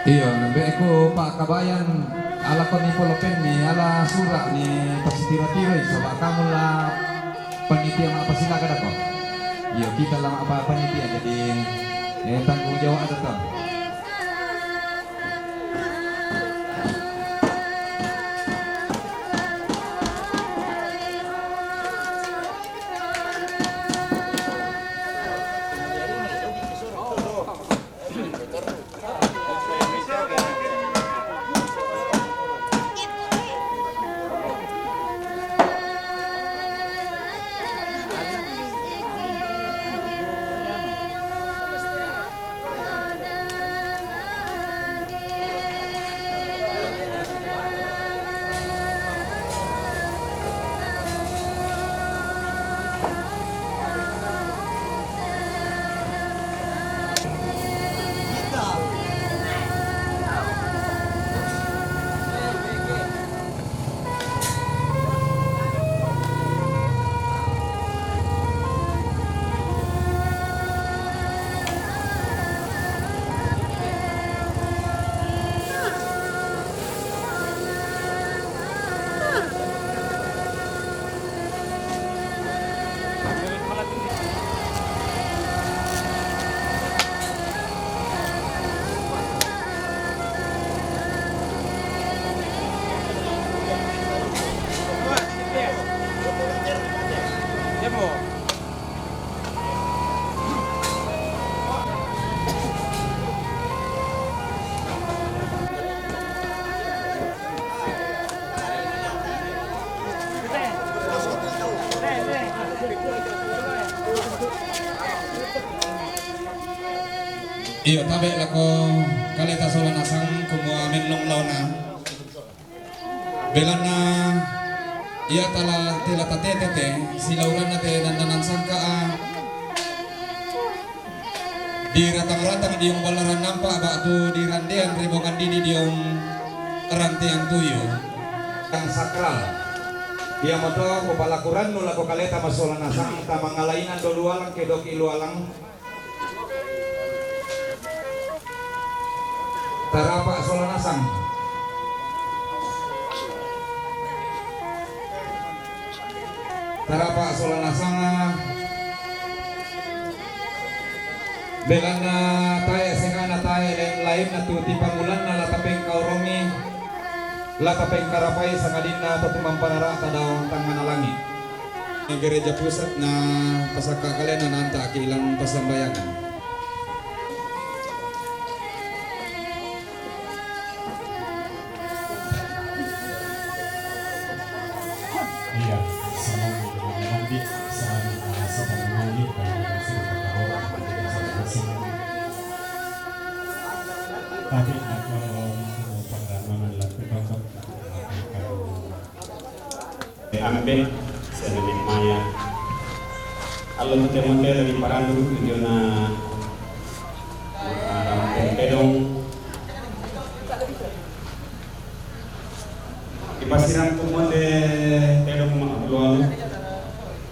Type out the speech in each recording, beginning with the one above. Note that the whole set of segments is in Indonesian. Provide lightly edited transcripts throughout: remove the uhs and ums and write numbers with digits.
Iya, beku Pak Kabayan ala koni polopen ni ala surat ni pasitira-tira sebab kamu lah panitia apa silakan aku. Iya, kita lah apa panitia jadi tanggung jawab ada tak. Iyo tabe lako kaleta solan asang kumua menlong launa belana iya tala tela tatete silauran nate dandanan sangka di ratang-ratang diong balaran nampak batu di randean ribongan dini diong rantian tuyo yang sakral dia moto kupalakuran nula ko kaleta masolan asang tamangalainan dolualang kedok ilualang Tarapa solanasang Tarapa solanasang belana tayo sengana tayo lain na tuti pangulan na latapeng kaurongi latapeng karapay sa ngadin na tutumang panara tadaw tangan langit ng gereja pusat na pasakakalen na nanta kilang pasambayangan. Iya, sama nanti sa pamumuno para sa pagkakaroon ng masing tapi ako pangalaman lang pagkakot abe sa nenek maya. Allo te mo te di parandu video na pedong ipasiran ko mo de pedong maabluan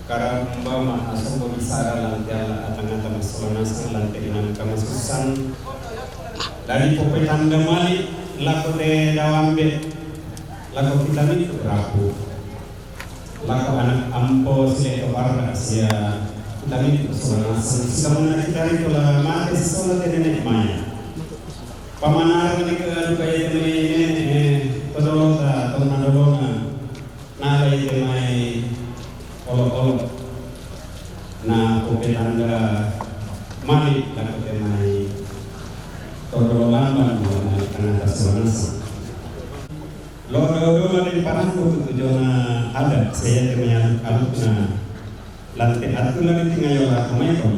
karang bawa asal berbisara lantai atang-atang masolana sang lantai inang kamasusan dari pokoy tanda mali lako te dawambe lako kita ni rapu lako anak ampo sila warna sia kita ni masolana sang sila muna kita rin tula mati sola te nenek maya pamanar ni ke kaya te todolota atau nadolonga nalai te mai olo-olo na pokoy tanda mali lako te mai todo lamban na kanata sonasa lo di parang ko jona ada saya temanya aluk na lantai atu lagi tingayola kumay ko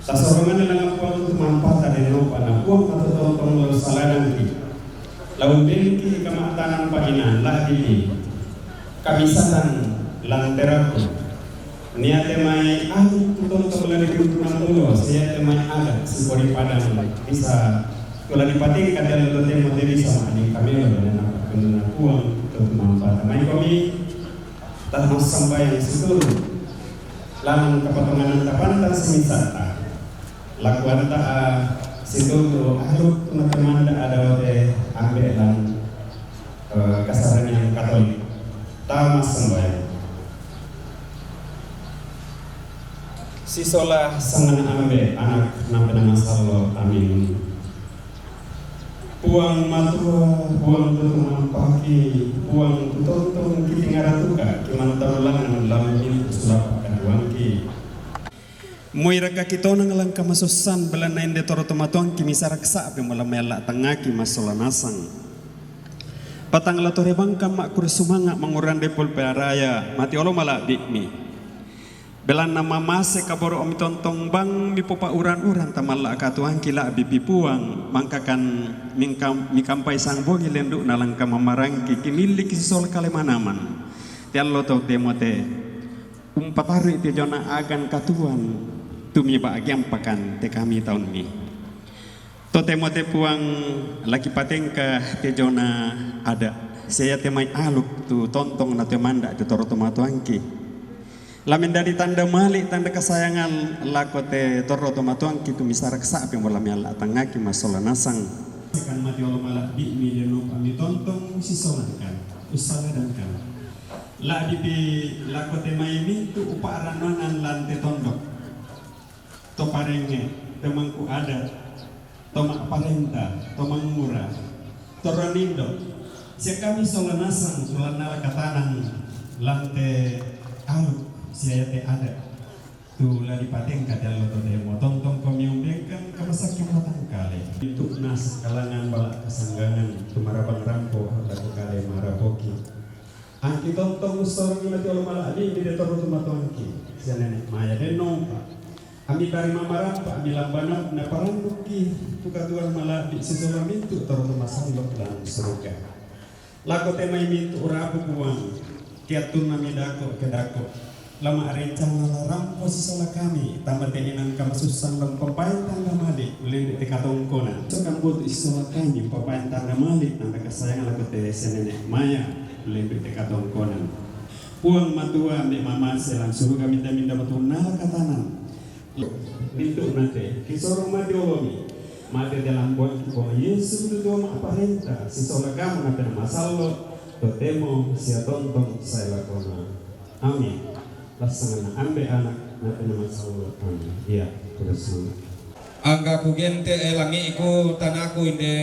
sa sorongan lang po untuk manfaat dari no pana uang atau tong saladan ki lawan ki kamatanan paginan lagi kamisatan lantera ko niat temai tutong lagi tunang tulo saya temai ada sipori padang bisa kalau dipating kadang lo temo bisa di kami lo dan kena uang untuk manfaat mai kami tanah sampai yang setur lanang kepotongan tapantan semisata lakuan ta situ aruk teman-teman ada oleh ambil dan kasaran yang Katolik tamas sampai sisola sangan ambe anak nampak masallo amin puang matua puang tutung pagi puang tutung kitingaratuka kiman tarulangan lamin sulap kaduangki muira kakito nang lang kamasusan belanain de toro tomatuang kimisarak sa api mula mela tangaki masolanasang patang latore bangkam mak kursumanga manguran de pulperaya mati olo mala bikmi belan nama mase kaboro omi tontong bang mi popa uran-uran tamala katuang kila bibipuang mangkakan mikampai sang bogi lenduk nalang kamamarang kikimilik sisol kalemanaman tiallo to demote umpatari ti jona agan katuan tumi bagian pakan te kami tahun mi to temote puang laki patengka ti jona ada saya temai aluk tu tontong na temanda tu toro tomatuangki lamin dari tanda mali tanda kesayangan lakote toro tomatuang kitu misarak sa api mula miala tangaki masola nasang kan mati olo malak bi mi denu kami tontong sisolankan usaladankan la di lakote maimi tu uparanan lante tondok to parenge temangku ada tomak parenta tomang murah toronindo sia kami solanasang sulana katanan lante aluk siya te ada tu la dipateng kadal lo demo tontong komium bengkan kamasak yang matang kali itu nas kalangan balak kesanggangan tumarabang rampo lagu kale maraboki angki tontong usor ni mati olmala ali di detor tumatuangki siya nenek maya deno ami kari mamarampa ami lambana na paranduki tu kadual mala di sisolo mintu tor tumasang lo lan seruka lagu temai mintu urabu buang kiatun nami dako kedako lama rencana larang posisi kami tambah teinan kamasusan lang papayan tangga malik ulin tekatongkona so kan buat istilah kami papayan tangga malik nang kasayangan lagu te nenek maya ulin tekatongkona puang matua ambek mama selang suruh kami minta matuna katanan pintu nanti kisorong madiologi mati dalam buat bahwa Yesus itu doa aparenta sisola kamu ngapain masalah totemo sia tontong saya lakona amin laksana ambe anak na masalah amin iya terus angga kugente langi iku tanaku inde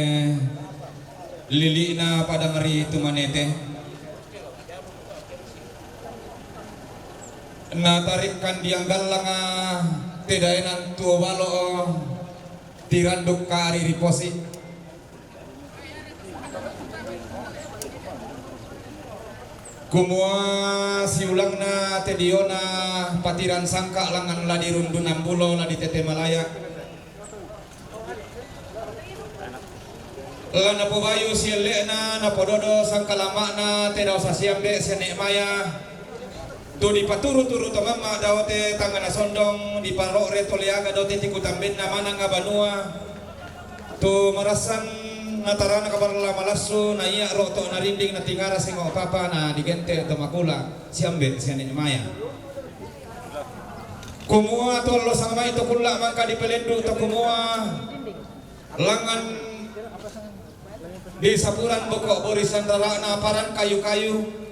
lili na pada ngari tumanete na tarikkan dianggal langa tidainan tua walo tiranduk kari riposi kumua siulang na tedio na patiran sangka langan la di rundun 60 la di Tete Malaya la na pobayu siele na pododo sangka lama na tedaw sa siambe senek maya Tu di paturu-turu to mama daote tangana sondong di parore to liaga daote tikutamben na mana nga banua tu marasan natarana kabarla malasu na iya roto na rinding na tingara singo papa na digente to makula siambe sianin maya kumua to lo sama itu kula mangka di pelendu to kumua langan di sapuran bokok borisan na paran kayu-kayu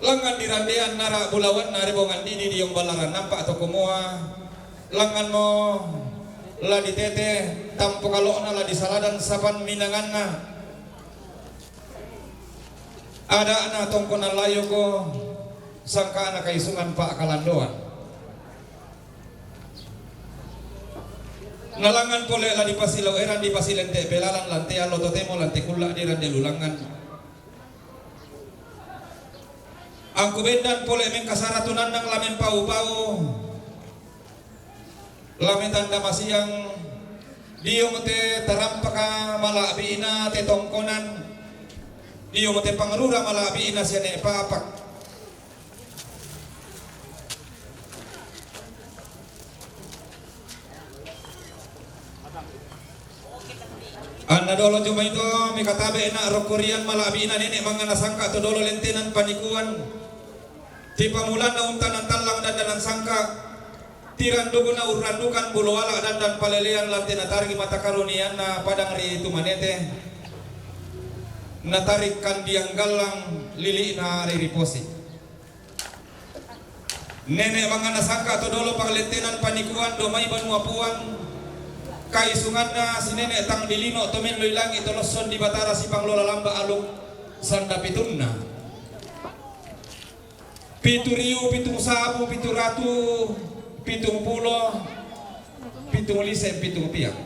langan di randean nara bulawan nari bongan dini di yung balaran nampak atau kumua langan mo la di tete tampo kalok na la di saladan sapan minangan na ada na tongko na layo ko sangka na kaisungan pa kalandoan nalangan pole la di pasilaw eran di pasilente belalan lantea lototemo lante kula di rande lulangan ang kubendan pole men kasaratunan ng lamen pau-pau lamen tanda masiyang diyo mote tarampaka malabiina te tongkonan diyo mote pangrura malabiina siya ne papak anda dolo cuma itu mikatabe na rokorian malabiina nenek mga nasangka to dolo lentenan panikuan di pamulan na untanan talang dan danan sangka tirandugo na urandukan bulawala dan palelean lantai natargi mata karunian na padang ri tumanete natarikan diang galang lili na ririposi nenek mga nasangka to dolo panglentenan panikuan domay banua puan kaisungan na si nenek tang dilino tomen loilang ito loson di batara si panglola lamba aluk sanda pitunna pitu riu, pitung sabu, pitu ratu, pitung pulo, pitung lise, pitung piang.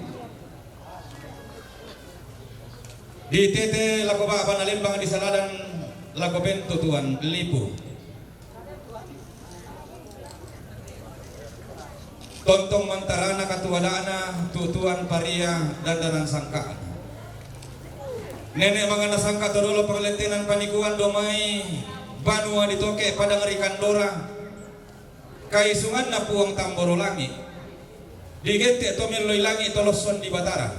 Di tete lako ba panalimbang di saladan lako bento tuan lipu. Tontong mantarana katuwadana tutuan paria dan danan sangkaan. Nenek mga nasangka todolo pangalentenan panikuan domay banua ditoke pada ngerikan dora kaisungan na puang tamboro langi digete to meloi langi toloson di batara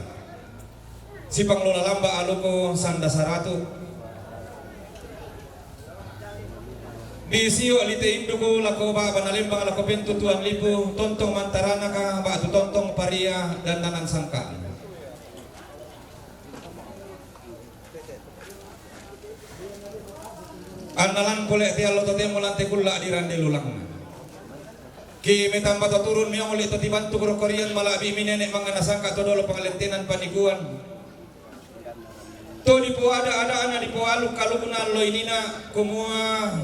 si panglola lamba aluko sanda saratu di sio lite induko lako ba banalimbang lako bentu tuan lipu tontong mantarana ka ba tu tontong paria dan nanan sangka analan kolek tialo to temo lante kulla di rande lulang ki metamba to turun mi oli to dibantu korokorian malabi minenek mga nasangka to dolo pangalentenan panikuan to di po ada ana di po aluk kaluguna loinina kumua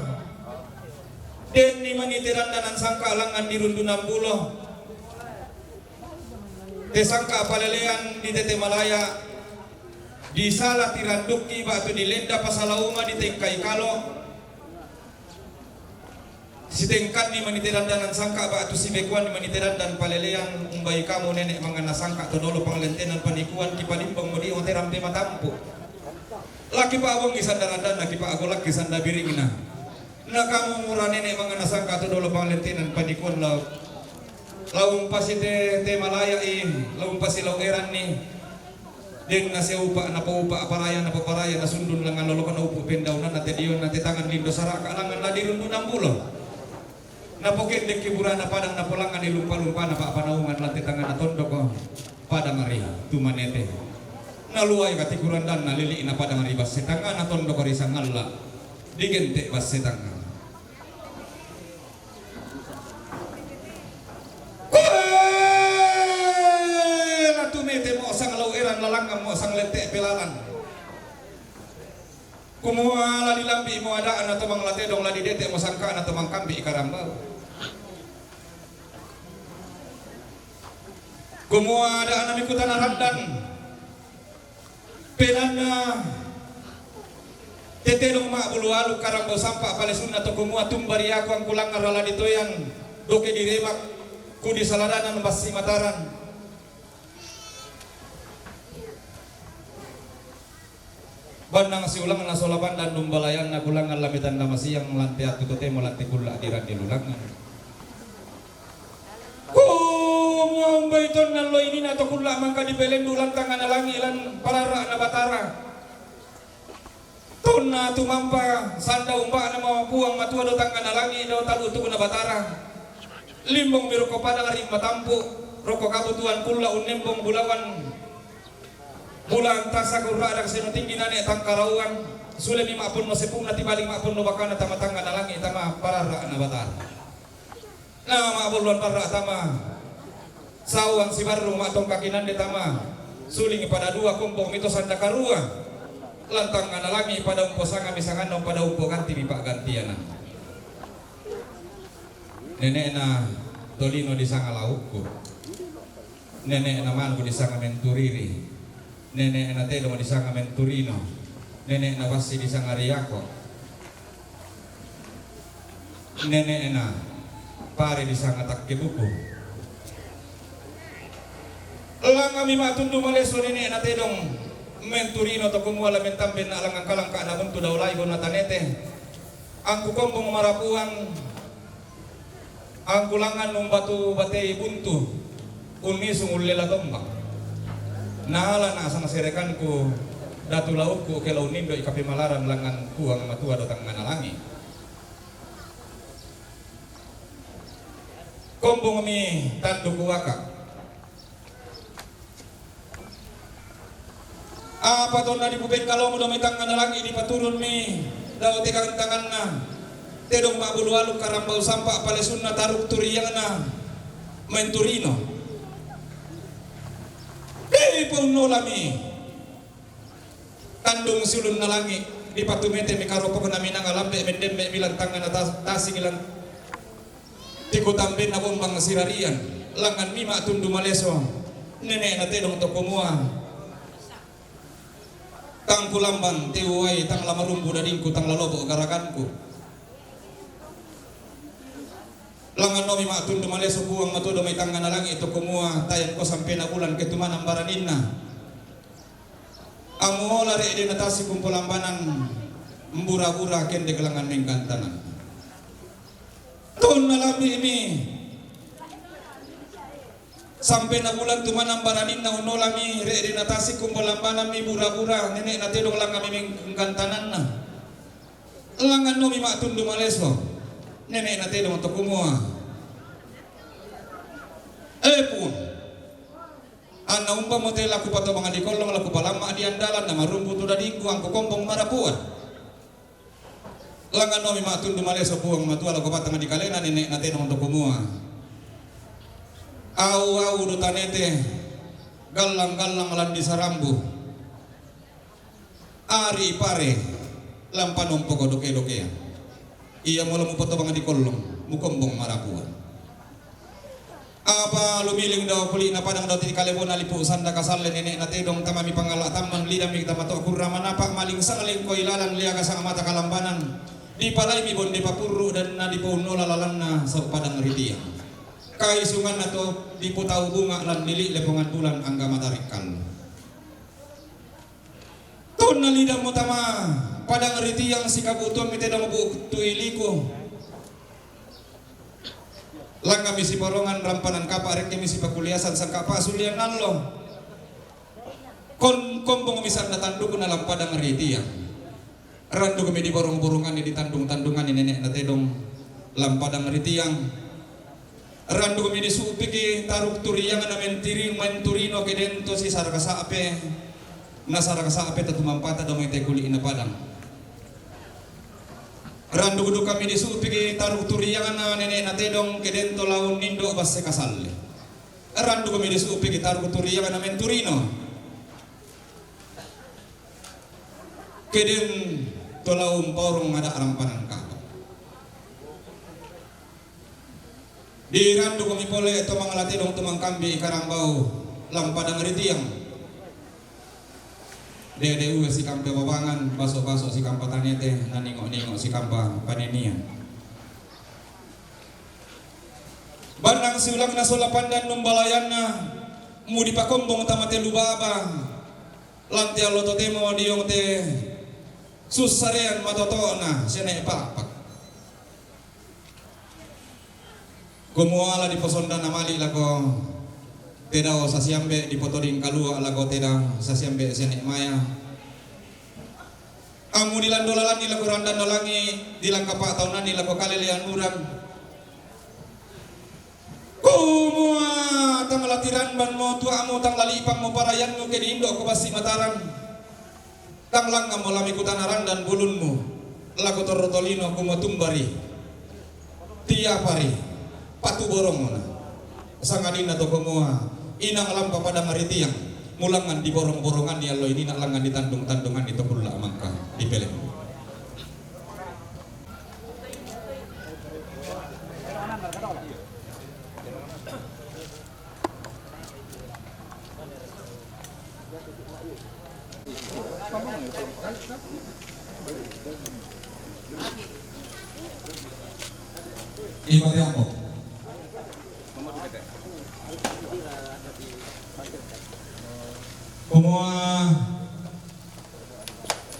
den ni manitiran danan sangka langan di rundu 60 te sangka palelean di tete malaya di salah tiranduki batu di lenda pasalauma di tengkai kalo si tengkat ni manitiran danan sangka batu si bekuan ni manitiran dan palelean umbai kamu nenek mga nasangka to dolo pangalentenan panikuan ki palimbang mo di hote rampe matampu laki pa abong isandaran laki pa ako laki sanda biring na kamu murah nenek mga nasangka to dolo pangalentenan panikuan laung pasi te malaya laung pasi laueran ni den nasi upa na paupa aparaya na paparaya na sundun langan lolokan na upo pendaunan na diyon na tangan lindo saraka langan na dirundu 60 na poket dek kiburan na padang na polangan ni lumpa-lumpa na paapanaungan lantai tangan na tondok ko padang ari tumanete naluay katikuran dan nalili na padang ari bas tangan na tondok ko risang Allah digente bas tangan na tumete mo sang laueran lalangam mo sang lente pelalan kumuha lali lambi mo adaan na tumang late dong ladi dete mo sangka na tumang kambi ikarambao kumuha adaan na mikutan na ramdan penan na tetelong maabulualu karambao sampa palesun na to kumuha tumbari ako ang kulang ngarala dito yan doke diremak kudi saladanan basi mataran Bandang si ulang na solapan dan numbalayan na kulangan lamitan na masiyang lantai at tutote mo lantai kula diran di lulangan. Kung ang baiton na lo ini na to kula man ka di belen dulang tangan na lang ilan parara na batara. Ton na tumampa sanda umba na mawapuang matua do tangan na langi do taluto na batara. Limbong biro ko pada ring matampu roko kabutuan kula unembong bulawan. Bulan tasa kurada kasino tinggi nane tangkarauan sule mi maapun no sepung na tibaling maapun no bakana tamatanga na langi tama parara na batar. Na maabuluan para tama sawang si barung matong kakinan de tama suling pada dua kumpong mito sanda karua lantang na langi pada umpo sanga misangan no pada umpo ganti mi pak gantianan. Nenek na tolino di sanga laukku. Nenek na mangu di sanga menturiri. Nenek na telo di sanga menturino. Nenek na wasi di sanga riako. Nenek na pare di sanga takke buku. Lang kami matundu maleso nenek na tedong menturino to kumuala mentamben na alang kalang ka na buntu daw laigo na tanete. Ang kukombong marapuan ang kulangan ng batu batay buntu unisung ulela tombak. Naala na asang sirekan ko datu lauk ko kelaw nindo ikapimalaran langan ku ang matua dotang nganalangi. Kombong mi tandu kuwaka. Apa to na dipubeng kalau mo domitang nganalangi di paturun mi daw tikang tangan na tedong mabulualuk karambau sampak palesun na taruk turiyang na menturino. Puno lami tandung sulun na langi di patumete mi karopo ko namin ang alambe mendem me bilang tangan atas tasing ilang tikutambe na bombang sirarian langan mi matundu maleso nenek na tedong to kumua tang kulambang tiwai tang lamarumbu dadingku tang lalobo garakanku langan no mi matundu maleso buang matudo may tangan na langi ito kumua tayan ko sampai na bulan ketuman ang baranin na amo lari di natasi kumpulambanan mbura-bura kende kelangan mengkantanan ton nalami ini sampai na bulan tumanang baranin na unolami re di natasi kumpulambanan mi bura-bura nenek na tedong lang kami mengkantanan na langan no mi matundu maleso nenek na tedong to kumua pun ana umpa motel laku pato mga di kolong laku palama di andalan na marumbu tu dadingku ang kukombong marapuan langan no mi matundu maleso puang matua laku patang di kalena nenek na tedong to kumua au do tanete galang-galang landi sarambu ari pare lampan umpo ko doke-doke iya mula mo pato mga di kolong mukombong marapuan apa lumiling daw puli na padang daw ti kalebo na lipu sanda kasal nenek na tedong tamami pangala tamang lidam mi tamato kurama napa maling sangaling ko ilalang liaga sa mata kalambanan di palay mi bonde papuru dan na di puno lalalan na sa padang ritiya kay sungan na to di putaw bunga lan nili lepongan bulan angga matarikal ton na lidam mo tama padang ritiyang sikabuton mi tedong bu tuiliko lang kami si porongan rampanan kapa arek kami si pakuliasan sang kapa sulian nallo kon kombong misal na tanduk na lang padang ritiya randu kami di borong-borongan ni di tandung-tandungan ni nenek na tedong lampadang ritiyang randu kami di supiki taruk turiyang na menturino kedento si sarakasape na sarakasape tatumampata daw may tekuli na padang randu kudu kami disupiki taruk turiyangan na nenek na tedong kedento laun nindo basse kasalle randu kami disupiki taruk turiyangan na menturino keden tolaum porong ada arampanan ka di randu kami pole ito mga latidong tumang kambi ikarambau lampadang ritiyang Dede si kampa babangan, baso-baso si kampa tanete, naningo-ningo si kampa paninian. Bandang siulang na sulapan dan numbalayan na mudi pakombong tamate lubaba. Lantia loto temo diong te Susarean matoto na siya na ipalapak. Kumuala di posonda na mali lago teda sa siyambe di potoding kalua lago teda sa siyambe siya na maya. Amu dilandolalan nila kurandan nolangi dilang kapataw na nila ko kalilian uran. Kumua tang latiran ban mo tua mo tang lalipang mo parayan mo kedi indo ko basi mataran. Tang lang mo lami kutanaran dan bulun mo. Lago torotolino kumatumbari. Tiapari patu borong mo na. Sangadin na to kumua inang alam pada maritiang. Mulangan di borong-borongan di alo ini nak langan di tandung-tandungan itu pula mangka di pelem. Ibadah apa? Semua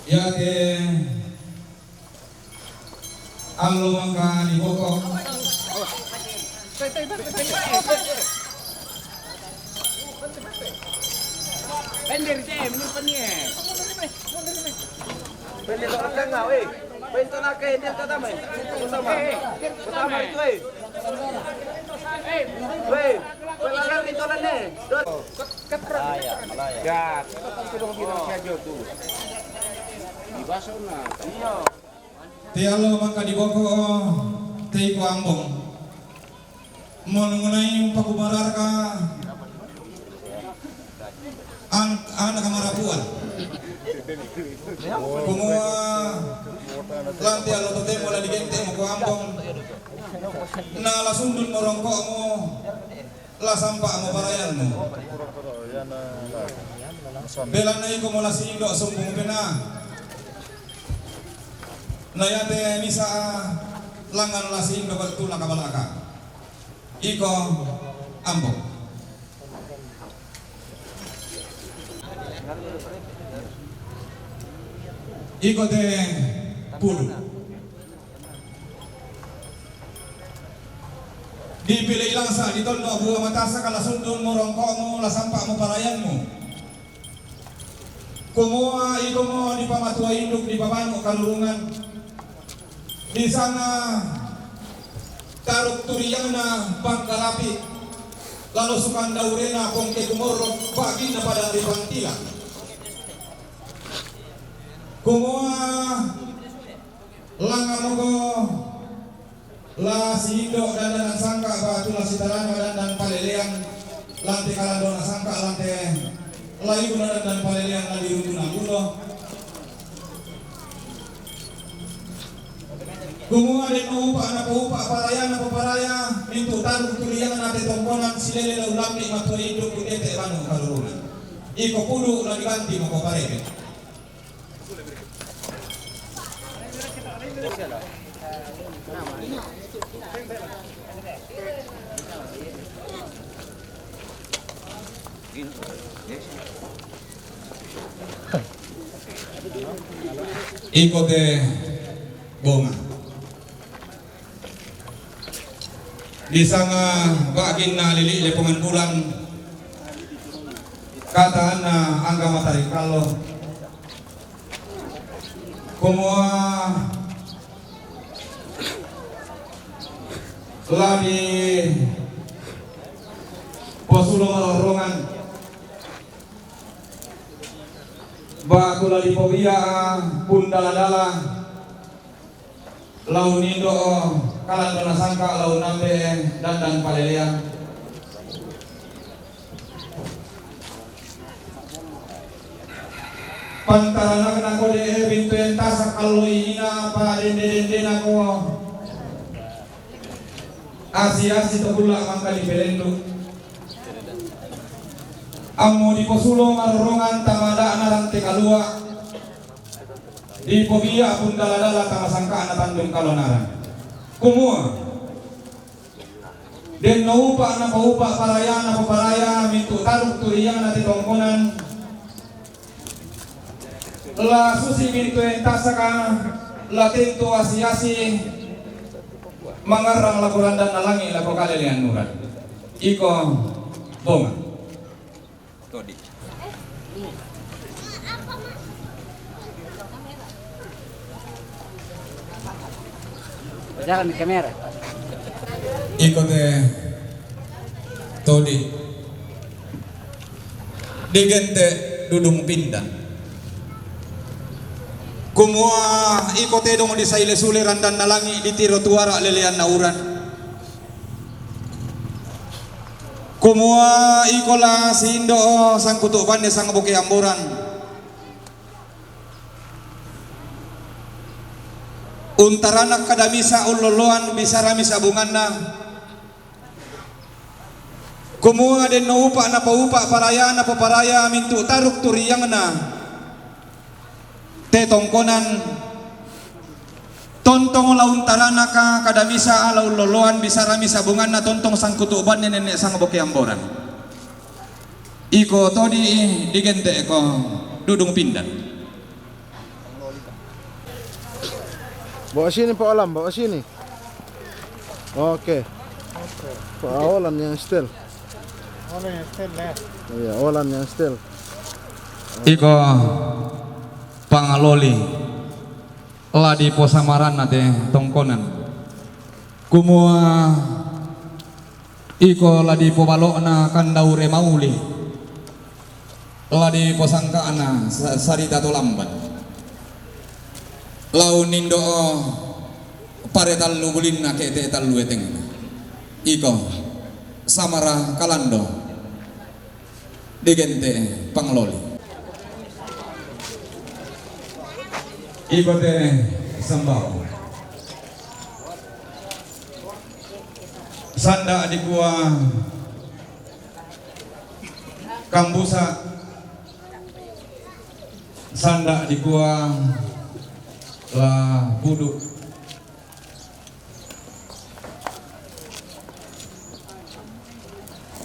ya ke allo mangka di pokok Pender je, menurut ni. Pender orang tengah, weh. Bentuk nak ke dia kata mai. Pertama itu, weh. Weh, pelarang itu lah ni. Ya, sudah kira saja tu. Di basah na. Iya. Ti allo mangka di pokok ti ko ambong. Mengenai pakubarar ka anak kamarapuan. Kumua lanti alo tote mo di gente mo ko ambong. Na la sundun mo rongkok mo. La sampah mo parayan mo. Belan na iko mo la sindo sumbong pena. Na yate misa langan la sindo katula kabalaka. Iko ambong. Iko de pulu. Dipilih langsa ditondo buah matasa kala sundun mo rongkok mo la sampah mo parayan mo. Kumua iko mo di pamatua induk di pamano kalurungan. Di sana taruk turiang na bangkalapi lalu sukan daurena kongke kumoro bagi na pada ripantila. Kumua langamogo la sindo dan sangka batu la sitarano dan paleleang lantai kaladona sangka lantai layu dan paleleang la dirunduna gulo. Kumua den upa anak upa paraya na paraya mintu taru tuliang na te tombonan silele la ulambi mato hidup kudete banu kaluruna. Iko pulu la diganti mo parebe. Iko de bonga. Di sana bagin na lili lepungan bulan kataan na angga matahari kalau kumua lagi posulo malorrongan batu lali pobia pundala-dala lau nindo kalan dona sangka lau nambe dan paleleang pantaran ako de bintu entasak aloi ina pa dende nako asi tebula mangka di belendo amo di posulo ngarorongan tamada anarante kalua di pobia pun daladala tama sangka ana tandung kalonaran kumua den naupa ana paupa paraya mintu taruk turiang na titongkonan La susi bintu entasaka la tentu asiasi mangarang lakuran dan nalangi laku kalelian nuran. Iko bonga. Todi. Jangan di kamera. Iko te todi. Digente dudung pindah. Kumua iko te dong di saile suliran dan nalangi di tiro tuara lelian nauran. Kumua iko la sindo sang kutu pande sang buki amburan. Untarana kadamisa uloloan bisara misa bunganna. Kumua den no upa na paupa paraya na paparaya mintu taruk turiyangna. Te tongkonan tontong laun tarana ka kadamisa ala uloloan bisara misa bunganna tontong sang kutuban nenek sang boke amboran. Iko todi digente ko dudung pindan. Bawa sini Pak Olam, bawa sini. Oke. Pak Olan yang setel. Olen yang setel ya. Iya, Olan yang setel. Iko pangaloli ladi posamaran nate tongkonan. Kumua iko ladi pobalokna kandaure mauli. Ladi posangkaana sarita to lamban. Lau nindo pare tallu bulinna ke te tallu eteng. Iko samara kalando digente pangloli. Iko te sambau. Sanda di gua kambusa. Sanda di gua la budu.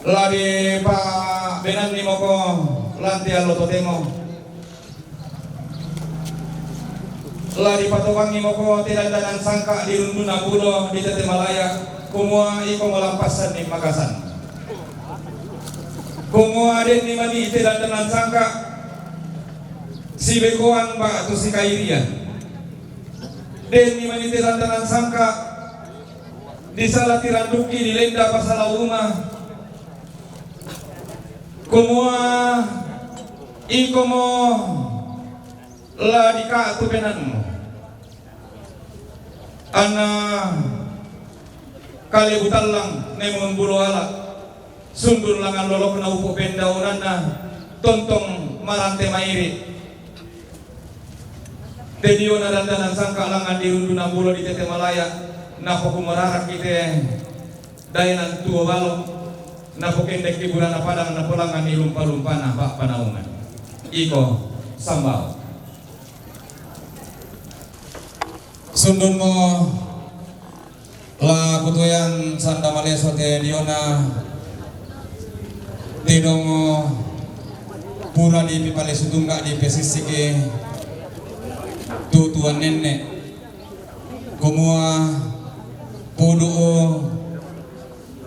La di pa benan ni moko lanti allo totemo. La di patowangi moko tidandanan sangka di runduna budo di Tete Malaya. Kumua iko ngolampasan ni Makasan. Kumua den ni mani tidandanan sangka si bekoan ba tu si kairia. Den ni manite lantaran sangka di salah tiranduki di lenda pasala rumah. Kumua ikomo la dika tu penanmu. Ana kali butalang nemun bulu ala sundur langan lolok na upo penda urana tontong marante mairi. Tedio na dandanan sangka langan di runduna bulo di Tete Malaya na pokumararak kite dayanan tua balo na pokendek di bulan padang na polangan ni lumpa-lumpa na pak panaungan. Iko sambal. Sundun mo la kutuyan sanda maleso te diona tidong pura di pipale sudungga di pesisike tuan nenek kumua pudu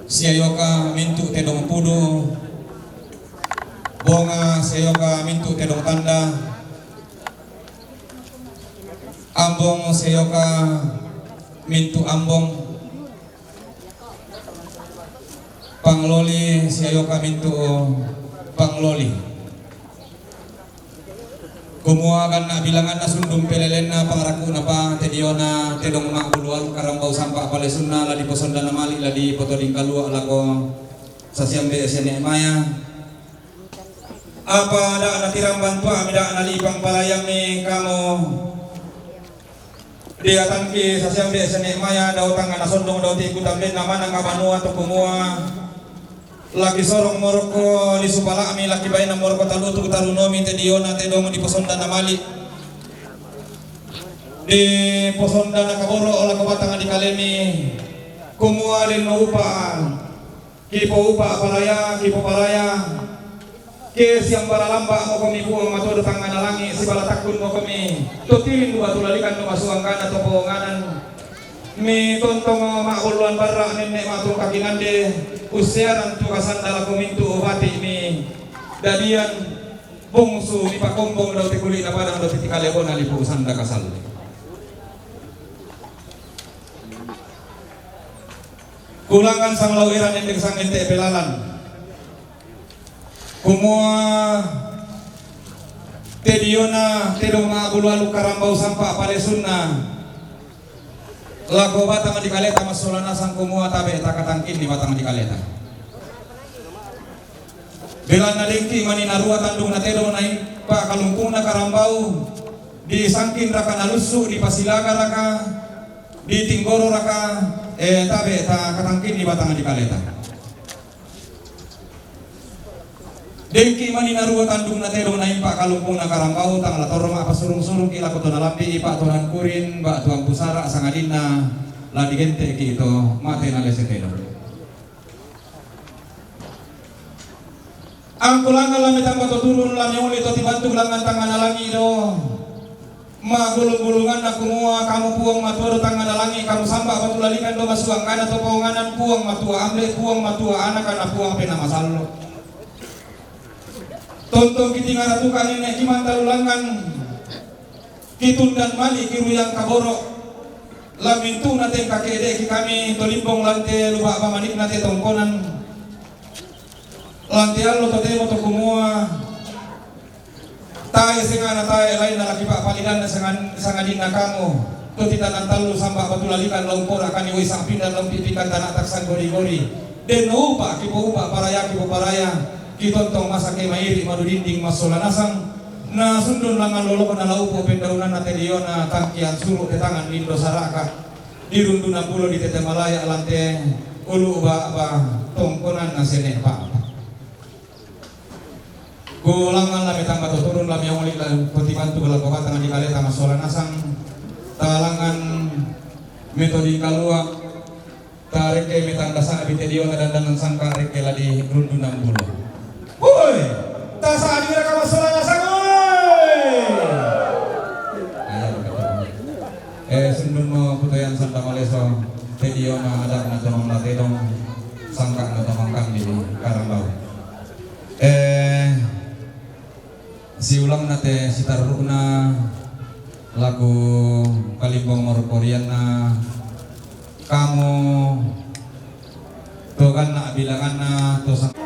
siayoka mintu tedong pudu bonga siayoka mintu tedong tanda ambong siayoka mintu ambong pangloli siayoka mintu pangloli. Kumua kan na bilangan na sundum pelelen na pangaraku na pa tediona tedong makbulual karang bau sampah palesunna la di posonda na mali la di potoding kalua lako sasiambe esene maya apa ada na tirang bantua mida na lipang palayam ni kamu dia tangki sasiambe esene maya daw tanga na sondong daw ti kutamben na manang kabanua to kumua laki sorong moroko di supalami laki bayi na moroko talutu tarunomi te diona te dong di posonda na mali di posonda na kaboro ola kabatanga di kalemi kumua den no upa kipo upa paraya kipo paraya ke siang bala lamba mo kami buang matodo tangan nalangi si bala takun mo kami tutilin mo batulalikan no masuang kana to ponganan mi tontong makuluan barra nenek matung kakingande usiaran tu kasandala kumintu obati mi dadian bungsu ni pakombong daw tikuli na padang daw titikaleon na lipu sanda kasal kulangan sang lawiran endek sang ente pelalan kumua tediona tedong mabulalu karambau sampa palesunna lago batang di kaleta masolana sang kumua tabe takatangkin di batang di kaleta belan na dengki mani narua tandung na tedong na pa kalungkung na karambau di sangkin raka nalusu di pasilaga raka di tinggoro raka tabe takatangkin di batang di kaleta dengki mani narua tandung na tedong na impa kalungkung na karambau tang latorong apa surung-surung kila koto nalampi ipa tuhan kurin ba tuang pusara sangadina la digente ki ito mate na lese tedong ang kulangan lamit ang bato turun lam yung ulit o tibantu langan tangan nalangi do magulung-gulungan na kumuha kamu puang maturo tangan nalangi kamu samba batulalikan do masuang kana to paunganan puang matua amle puang matua anak kana puang penamasalo tonton kiti ngaratukan nenek kiman talulangan kitun dan mali kiruyang kaboro lamintu nate kakede ki kami tolimbong lante lupa pamanik nate tongkonan lante allo tote moto kumua tae sengana tae lain na laki pak palidan na sangadina kamu to titanan talu samba batulalikan lompor akan iwi sampin dan lompipikan tanah taksan gori-gori den upa kipo upa paraya kipo paraya kitontong masake mairi madu dinding masolanasang na sundun langan lolo na laupo pendaunan na tediona tangkian suruh di tangan lindo saraka dirundu na pulo di tete malaya lante ulu ba tongkonan na senek pa kulangan lami tangga turun lami yang ulit petibantu bala koka tangan di kaleta masolanasang talangan metodi kalua tarik ke metanda sa abitediona dan dangan sangka reke ladi rundu na pulo. Woi, tak saat ini mereka masalahnya sangoy. Sendun mo putoyan Santa Maleso, video na ada na tomang latedong sangka na tomang kang di Karambau. Si ulang nate si taruh na lagu kalimbong morokorian na kamu to kan na bilangan na to sang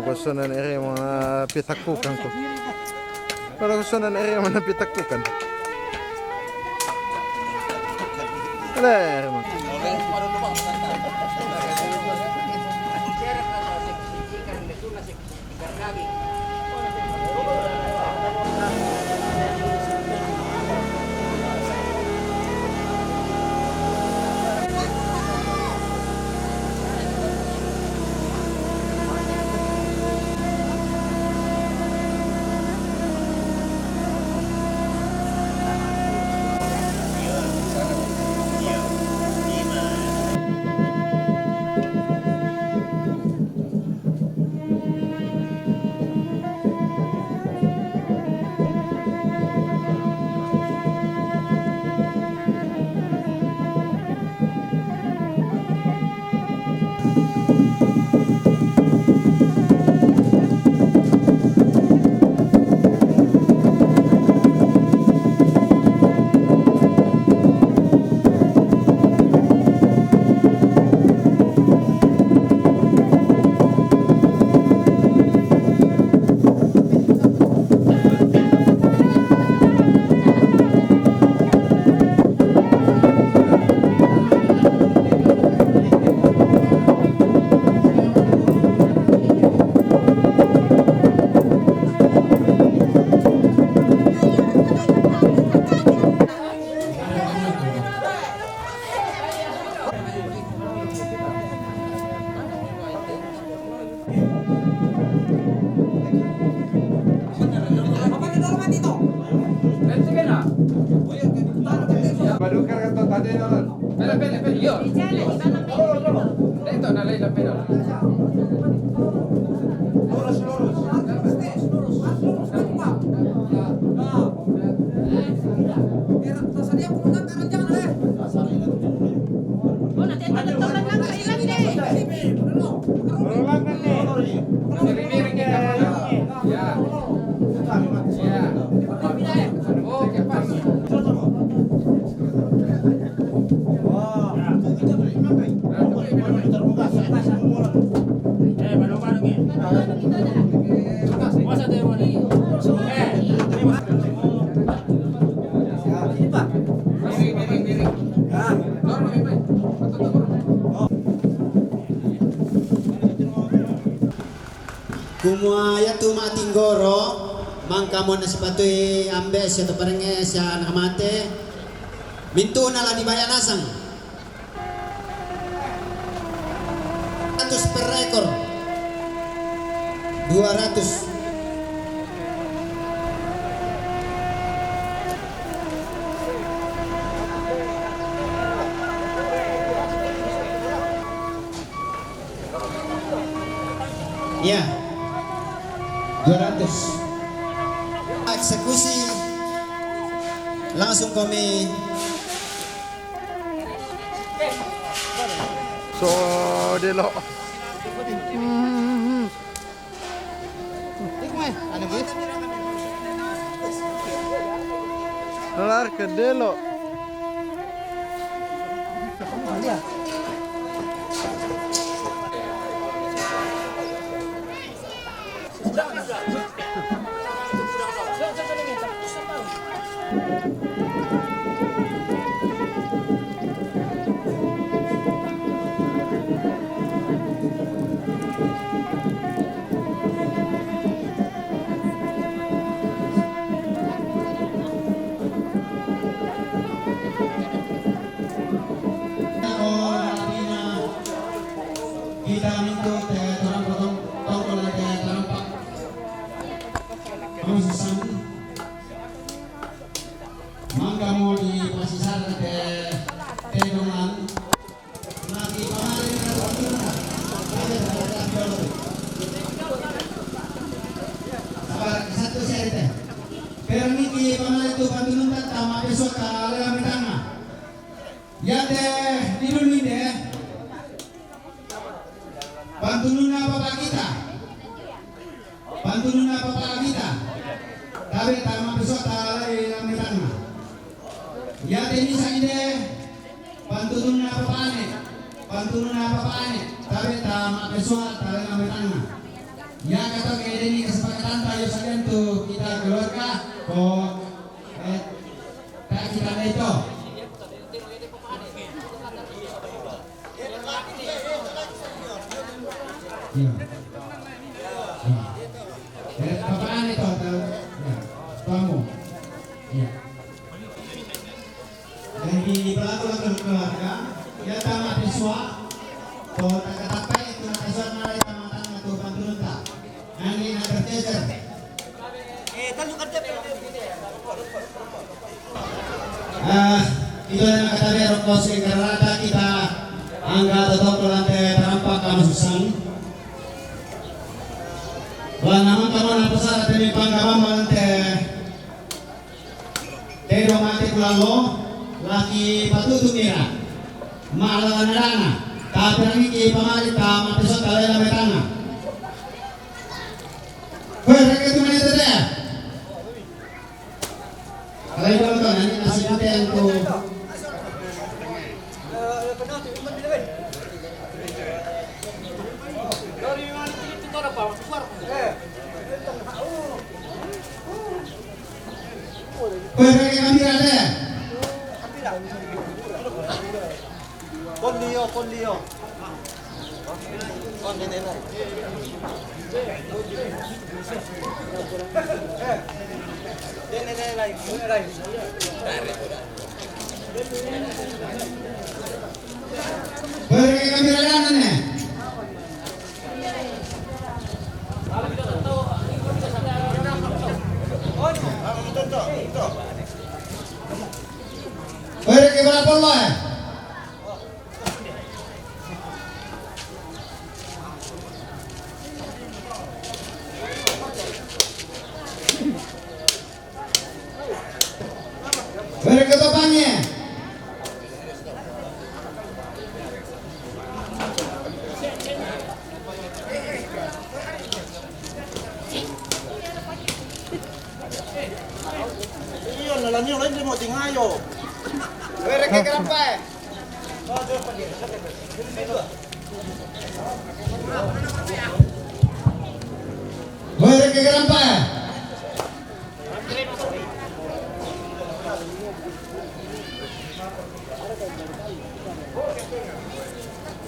gusto na area mga pitakukan ko. Pero gusto na area mga pitakukan. Wala, hermano. Iya. Di jalan di mana pedal? Dito na lang ang pedal. Oh, nanti tetap-tepan lang kailan deh. Berulang kan nih. Miring-miring kita. Ya. Ya. Oke, pas. Miring-miring. Dorong lebih baik. Kumaya tu matinggoro mangka mo na sepatui ambes atau parenge sa nakamate mintu na lang di bayanasang 100 per ekor 200. Ya, 200. Eksekusi langsung kami. So, delo. Lar ke delo. Kita minta orang potong tongkol lagi terempat. Khususan mangga mau di pasisar ke tedongan lagi kemarin sabar satu seri teh permiti kemarin itu bantu nuntat sama besok kalau kami tangga ya teh di dunia deh bantu nuna bapak kita tapi tama besok talai kami tangga ya ini saja bantu nuna bapak ane tapi tama besok talai kami tangga ya kata kayak ini kesepakatan tayo saja untuk kita keluarga kok tak kita itu iya. Apaan itu? Ya, kamu. Iya. Dan di belakang keluarga, ya tamat siswa, kau tak katapai itu nasab nalai tamatan atau bantu nunta. Nanti nak berjejer. Itu yang kata berokos karena kita angkat atau ke lantai tampak kamu susang. Wala naman kamo na pasara tani pangkaman te domate kulalo laki patutumira maala narana tapi nangi ki pamali ta mapeso kale na betana reke tu mane tete kalai ko to nani nasi puten ko Pwede kami ada. Kon Leo. Kon Nena. Pwede kami ada nih. Pwede ke berapa lah? hayo. Were ke kerapa? Were ke kerapa?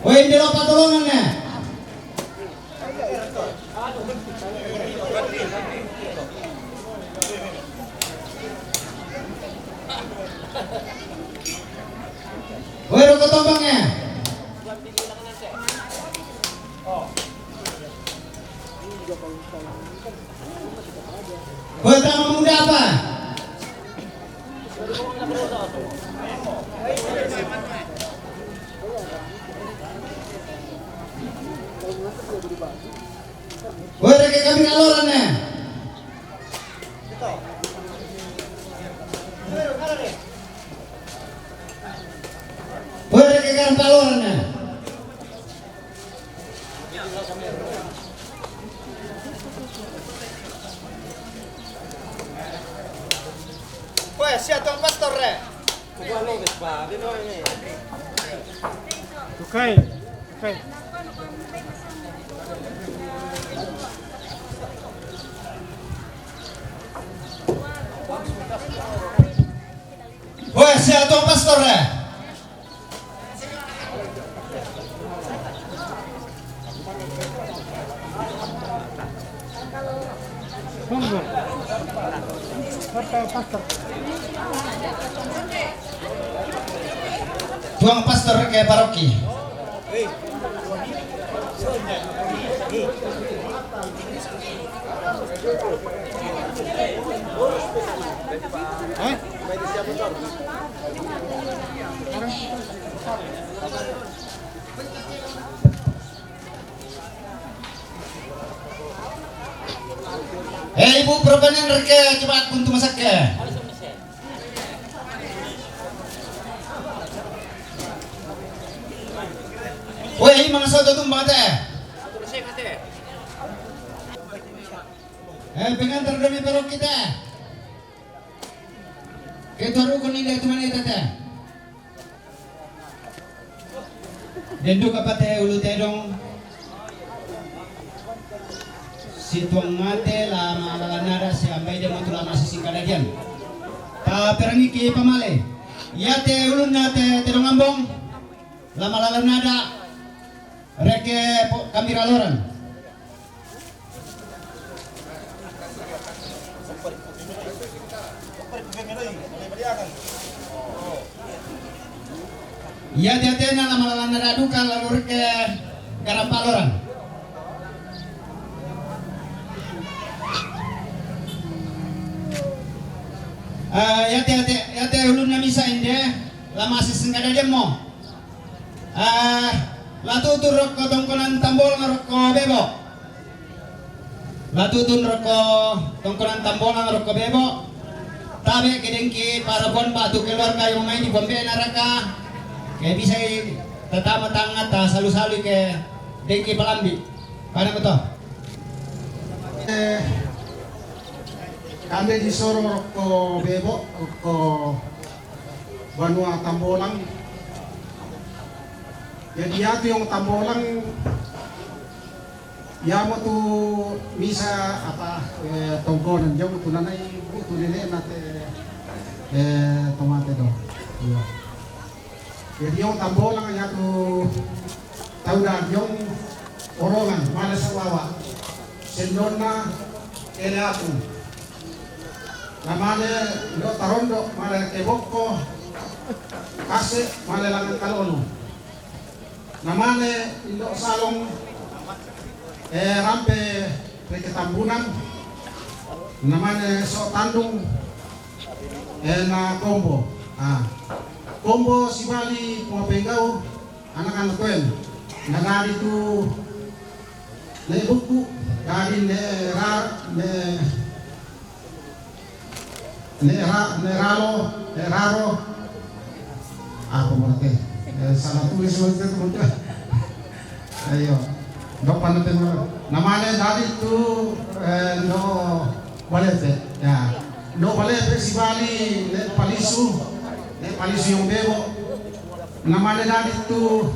Woi, di lupa tolongannya. Woi, rokok tombangnya. Woi, drama muda apa? Woi, reke kami ngalorannya. Woi, reke kami ngalorannya. Weh, siapa tuang pastor re? Kubuah nongis ba? Dino ini. Tukay. Tukay. Woi, siapa tuang pastor ya? Tunggu. Pastor. Tuang pastor ke paroki. Ibu perbanan reke cepat untuk masak ke. Woi, mga sa tutung bate. Pengantar kami perok kita. Kita rukun ini teman kita teh. Denduk apa teh ulu teh dong. Si tuang mate lama nara si ambai dia mau lama si singkadadian. Pa perangi ki pamale. Ya teh ulun na teh dong ambong. Lama nada. Reke kami raloran. Ya dia na lama nada duka lalu reke garam paloran. Ya teh ulun na misa inde lama sisengkada dia mo. Latutun rokok tongkonan tambol ngerokok bebo. Latutun rokok tongkonan tambol ngerokok bebo. Tabe kedengki para bon batu keluarga yang main di bombe naraka. Kayak bisa tetama tangan ta salu-salu ke dengki pelambi. Mana betul? Kami disuruh rokok bebo, rokok Banua Tambolang. Jadi ya tu yang Tambolang, ya mau tu misa apa tongkonan jauh tu nanai tu nenek nate tomate do. Jadi yang Tambolang ya tu tahu dah yang orongan mana sawawa, sendona eleatu. Namanya do tarondo mana keboko kase mana langan kalono. Namanya indok salong rampe Ketambunan. Namanya sok tandung na kombo. Kombo si Bali pengau anak-anak kuen. Nagari tu ne buku dari ne raro apa mau salah tulis waktu itu betul. Ayo, dok pantai mana? Namanya dari itu no boleh ya. no bale principali ne palisu yung bebo na mananad itu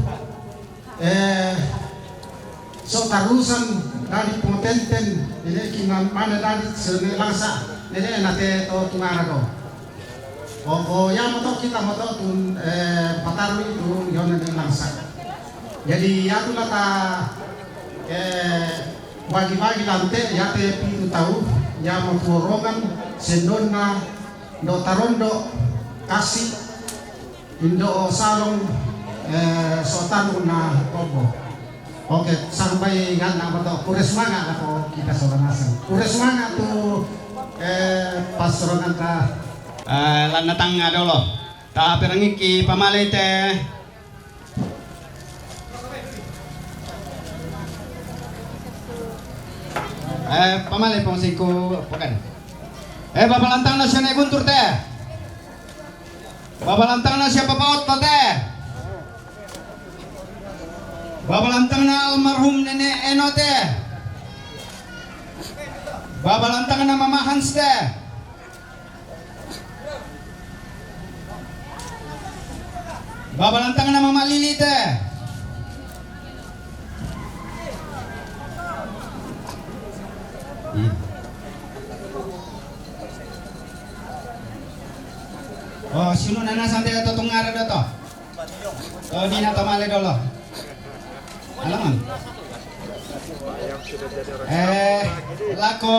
so tarusan dari potenten ini kinan mananad sa langsa ini nate to tungara ko o ya mo to kita mo to tun pataru itu yon ng langsa jadi ya tula ta bagi-bagi lante ya te pitu tahu ya mo turongan sendon na do tarondo kasih indo salong sotan na kobo. Oke, sampai ngan apa to? Pura semangat ako kita soranasan. Pura semangat tu pastoran ta lanatang nga dolo. Ta perangi ki pamalay te. Pamalay pong singko pakan. Babalantang na siya na iguntur te. Babalantang na siya papaot pa te. Babalantang na almarhum nene Eno te. Babalantang na Mama Hans te. Babalantang na Mama Lili te. Oh, sino na sampai ke tutungara dato? Oh, di na tamale dolo. Alaman. Lako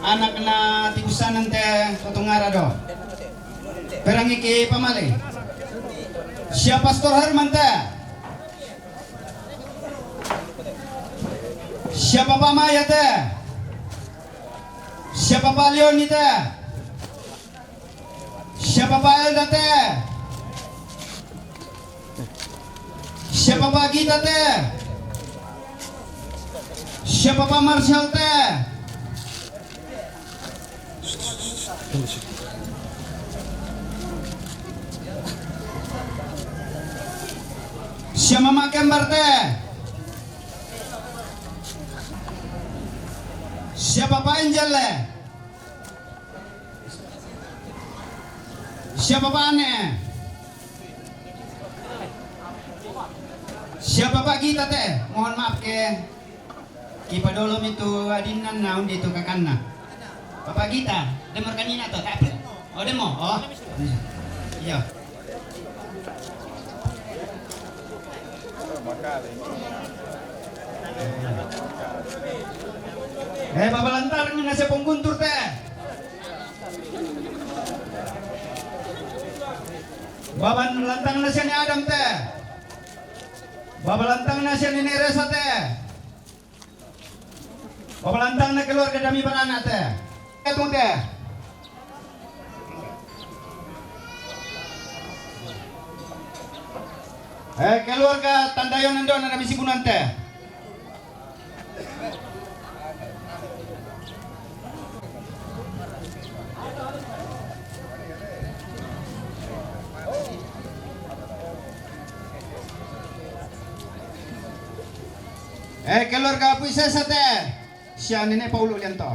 anak na tigusanan te tutungara do. Perang iki pamale. Siya Pastor Herman te. Siya Papa Maya te. Siya Papa Leoni te. Siapa Pak Elda teh? Siapa Pak Gita teh? Siapa Pak Marshall teh? Siapa Mama Kembar teh? Siapa Pak Angel teh? Siapa Pak Ane? Siapa Pak Gita teh? Mohon maaf ke Kipa dolom itu adinan naun di itu kakana. Bapak Gita, demor kanina to, tak? Oh demo, oh. Iya. Babalantar nga sa pungguntur teh. Baban lantang na siya ni Adam teh. Babalantang na siya ni Neresa teh. Babalantang na keluarga dami banana teh. Etong teh. Keluarga Tandayon nandun na dami sigunan teh. Keluarga Puisesa teh. Siya nene Paulo lianto.